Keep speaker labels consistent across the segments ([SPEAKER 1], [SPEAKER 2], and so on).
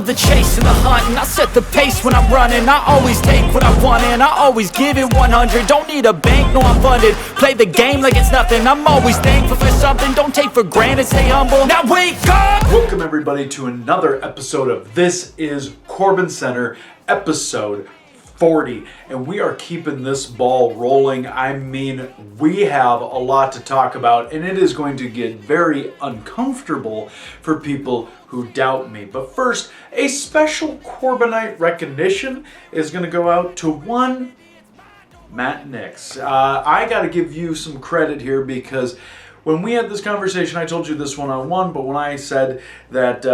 [SPEAKER 1] the chase and the hunt, and I set the pace when I'm running. I always take what I want and I always give it 100. Don't need a bank, no I'm funded. Play the game like it's nothing. I'm always thankful for something. Don't take for granted, stay humble. Now wake up!
[SPEAKER 2] Welcome everybody to another episode of This is CorbinCenter, episode 40, and we are keeping this ball rolling. I mean, we have a lot to talk about, and it is going to get very uncomfortable for people who doubt me. But first, a special Corbinite recognition is going to go out to one Matt Nix. I got to give you some credit here because when we had this conversation, I told you this one-on-one, but when I said that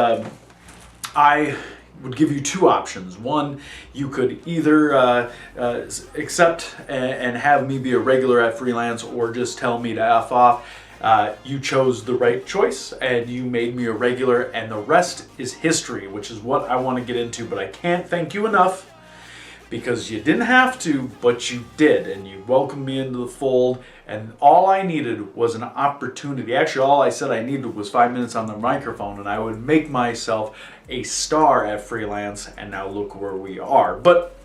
[SPEAKER 2] I would give you two options. One, you could either accept and have me be a regular at Freelance or just tell me to F off. You chose the right choice and you made me a regular, and the rest is history, which is what I want to get into. But I can't thank you enough because you didn't have to, but you did, and you welcomed me into the fold. And all I needed was an opportunity. Actually, all I said I needed was 5 minutes on the microphone, and I would make myself a star at Freelance, and now look where we are. But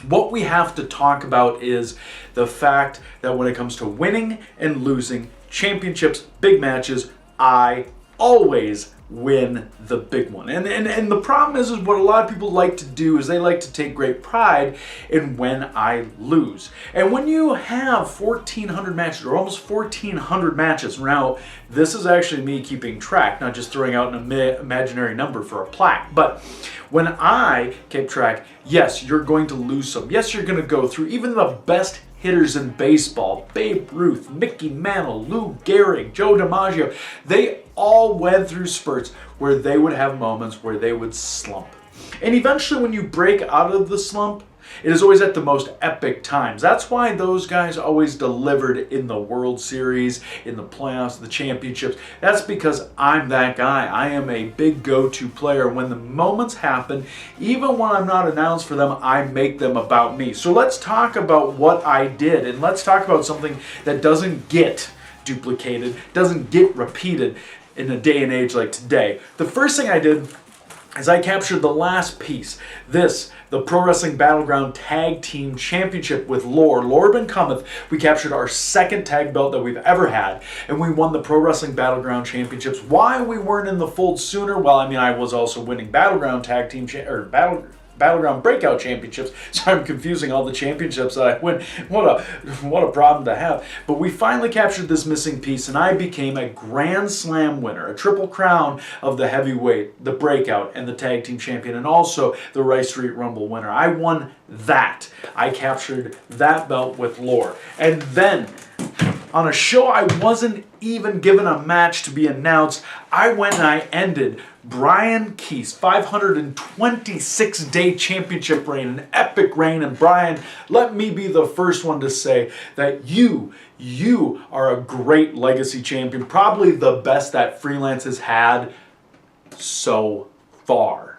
[SPEAKER 2] what we have to talk about is the fact that when it comes to winning and losing championships, big matches, I always win the big one. And the problem is what a lot of people like to do is they like to take great pride in when I lose. And when you have 1,400 matches, or almost 1,400 matches, now this is actually me keeping track, not just throwing out an imaginary number for a plaque, but when I keep track, yes, you're going to lose some. Yes, you're going to go through even the best hitters in baseball, Babe Ruth, Mickey Mantle, Lou Gehrig, Joe DiMaggio, they all went through spurts where they would have moments where they would slump. And eventually when you break out of the slump, it is always at the most epic times. That's why those guys always delivered in the World Series, in the playoffs, the championships. That's because I'm that guy. I am a big go-to player. When the moments happen, even when I'm not announced for them, I make them about me. So let's talk about what I did, and let's talk about something that doesn't get duplicated, doesn't get repeated in a day and age like today. The first thing I did is I captured the last piece. The Pro Wrestling Battleground Tag Team Championship with Lord Cometh. We captured our second tag belt that we've ever had, and we won the Pro Wrestling Battleground Championships. Why we weren't in the fold sooner? Well, I mean, I was also winning Battleground Tag Team Battleground Breakout Championships, so I'm confusing all the championships that I win. What a problem to have. But we finally captured this missing piece, and I became a Grand Slam winner, a triple crown of the heavyweight, the breakout, and the tag team champion, and also the Rice Street Rumble winner. I won that. I captured that belt with Lore. And then, on a show I wasn't even given a match to be announced, I went and I ended Brian Keith's 526-day championship reign, an epic reign. And Brian, let me be the first one to say that you are a great legacy champion, probably the best that Freelance has had so far.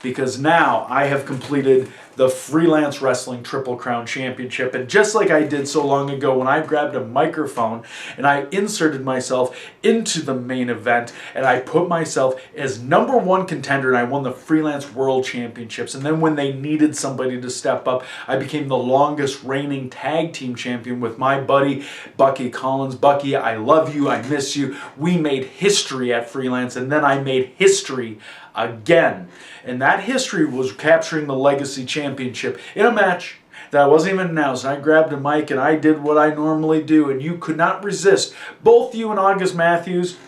[SPEAKER 2] Because now I have completed the Freelance Wrestling Triple Crown Championship. And just like I did so long ago when I grabbed a microphone and I inserted myself into the main event and I put myself as #1 contender and I won the Freelance World Championships. And then when they needed somebody to step up, I became the longest reigning tag team champion with my buddy Bucky Collins. Bucky, I love you, I miss you. We made history at Freelance, and then I made history again. And that history was capturing the Legacy Championship in a match that wasn't even announced. I grabbed a mic and I did what I normally do, and you could not resist. Both you and August Matthews.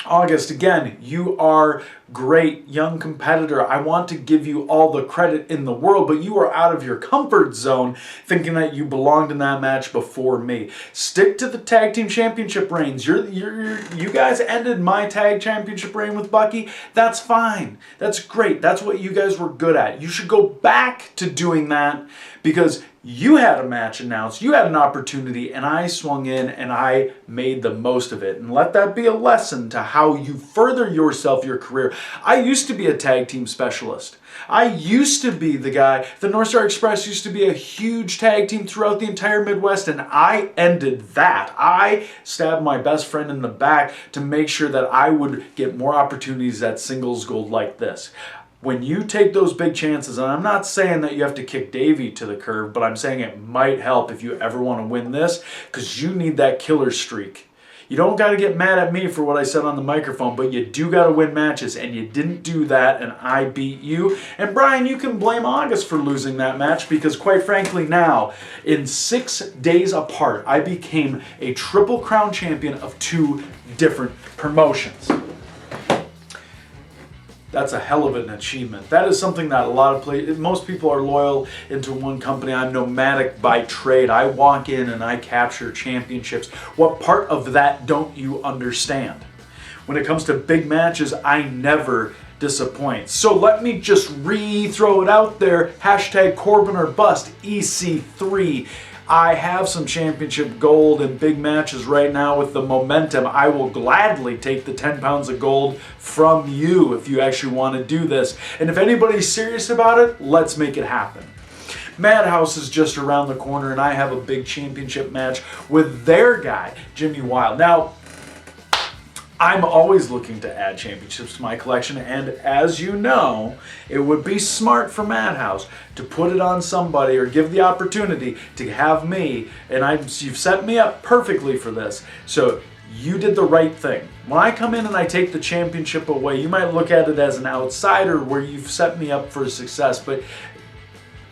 [SPEAKER 2] August, again, you are great young competitor. I want to give you all the credit in the world, but you are out of your comfort zone thinking that you belonged in that match before me. Stick to the tag team championship reigns. You guys ended my tag championship reign with Bucky. That's fine. That's great. That's what you guys were good at. You should go back to doing that because you had a match announced, you had an opportunity, and I swung in and I made the most of it. And let that be a lesson to how you further yourself, your career. I used to be a tag team specialist. I used to be the guy, the North Star Express used to be a huge tag team throughout the entire Midwest, and I ended that. I stabbed my best friend in the back to make sure that I would get more opportunities at singles gold like this. when you take those big chances, and I'm not saying that you have to kick Davey to the curb, but I'm saying it might help if you ever want to win this, because you need that killer streak. You don't got to get mad at me for what I said on the microphone, but you do got to win matches, and you didn't do that, and I beat you. And Brian, you can blame August for losing that match, because quite frankly now, in 6 days apart, I became a Triple Crown champion of 2 different promotions. That's a hell of an achievement. That is something that most people are loyal into one company. I'm nomadic by trade. I walk in and I capture championships. What part of that don't you understand? When it comes to big matches, I never disappoint. So let me just throw it out there. Hashtag CorbinOrBust, EC3. I have some championship gold in big matches right now with the momentum. I will gladly take the 10 pounds of gold from you if you actually want to do this. And if anybody's serious about it, let's make it happen. Madhouse is just around the corner, and I have a big championship match with their guy, Jimmy Wild. Now, I'm always looking to add championships to my collection, and as you know, it would be smart for Madhouse to put it on somebody or give the opportunity to have me, and you've set me up perfectly for this. So you did the right thing. When I come in and I take the championship away, you might look at it as an outsider where you've set me up for success, but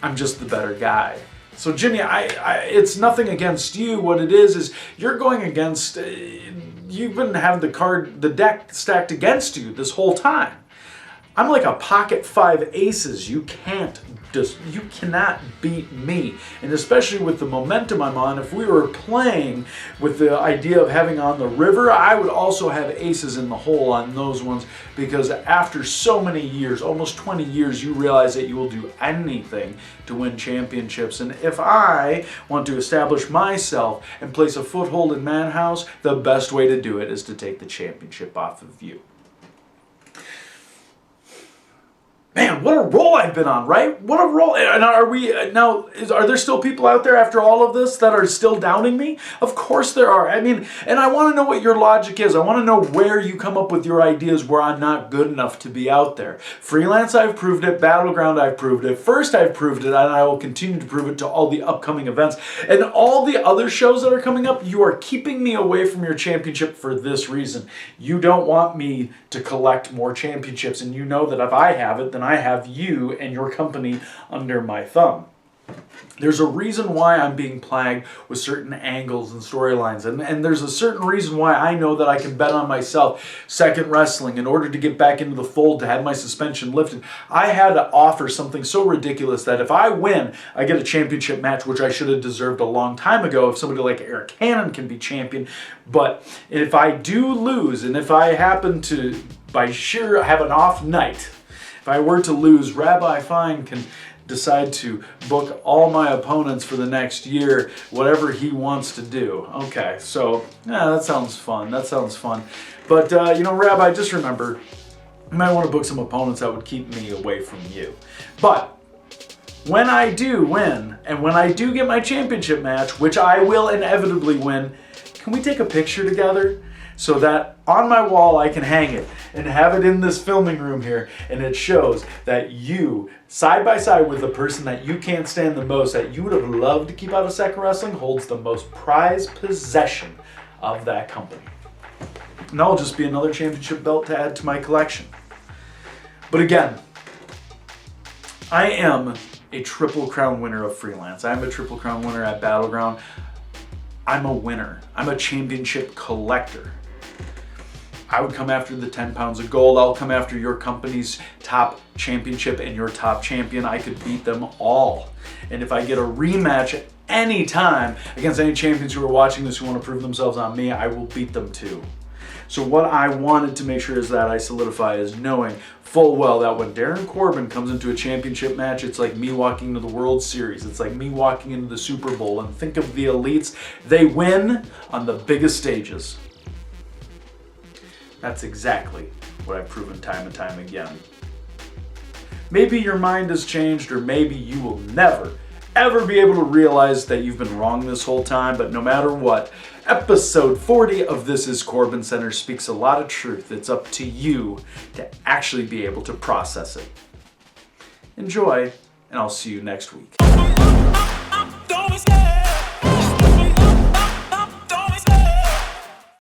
[SPEAKER 2] I'm just the better guy. So Jimmy, it's nothing against you. What it is you're going against... You've been having the deck stacked against you this whole time. I'm like a pocket 5 aces. You cannot beat me. And especially with the momentum I'm on, if we were playing with the idea of having on the river, I would also have aces in the hole on those ones, because after so many years, almost 20 years, you realize that you will do anything to win championships. And if I want to establish myself and place a foothold in Madhouse, the best way to do it is to take the championship off of you. Man, what a roll I've been on, right? What a roll. And are there still people out there after all of this that are still doubting me? Of course there are. I mean, and I want to know what your logic is. I want to know where you come up with your ideas where I'm not good enough to be out there. Freelance, I've proved it. Battleground, I've proved it. First, I've proved it, and I will continue to prove it to all the upcoming events. And all the other shows that are coming up, you are keeping me away from your championship for this reason. You don't want me to collect more championships, and you know that if I have it, then I have you and your company under my thumb. There's a reason why I'm being plagued with certain angles and storylines, and there's a certain reason why I know that I can bet on myself. Second Wrestling, in order to get back into the fold, to have my suspension lifted, I had to offer something so ridiculous that if I win, I get a championship match, which I should have deserved a long time ago if somebody like Eric Cannon can be champion. But if I do lose, and if I happen to, by sheer have an off night, if I were to lose, Rabbi Fine can decide to book all my opponents for the next year, whatever he wants to do. Okay, so yeah, that sounds fun. That sounds fun. But Rabbi, just remember, you might want to book some opponents that would keep me away from you. But when I do win, and when I do get my championship match, which I will inevitably win, can we take a picture together? So that on my wall I can hang it and have it in this filming room here, and it shows that you, side by side with the person that you can't stand the most, that you would have loved to keep out of Second Wrestling, holds the most prized possession of that company. And that'll just be another championship belt to add to my collection. But again, I am a Triple Crown winner of Freelance. I'm a Triple Crown winner at Battleground. I'm a winner. I'm a championship collector. I would come after the 10 pounds of gold. I'll come after your company's top championship and your top champion. I could beat them all. And if I get a rematch at any time against any champions who are watching this who want to prove themselves on me, I will beat them too. So what I wanted to make sure is that I solidify is knowing full well that when Darin Corbin comes into a championship match, it's like me walking into the World Series. It's like me walking into the Super Bowl. And think of the elites. They win on the biggest stages. That's exactly what I've proven time and time again. Maybe your mind has changed, or maybe you will never, ever be able to realize that you've been wrong this whole time, but no matter what, episode 40 of This is CorbinCenter speaks a lot of truth. It's up to you to actually be able to process it. Enjoy, and I'll see you next week.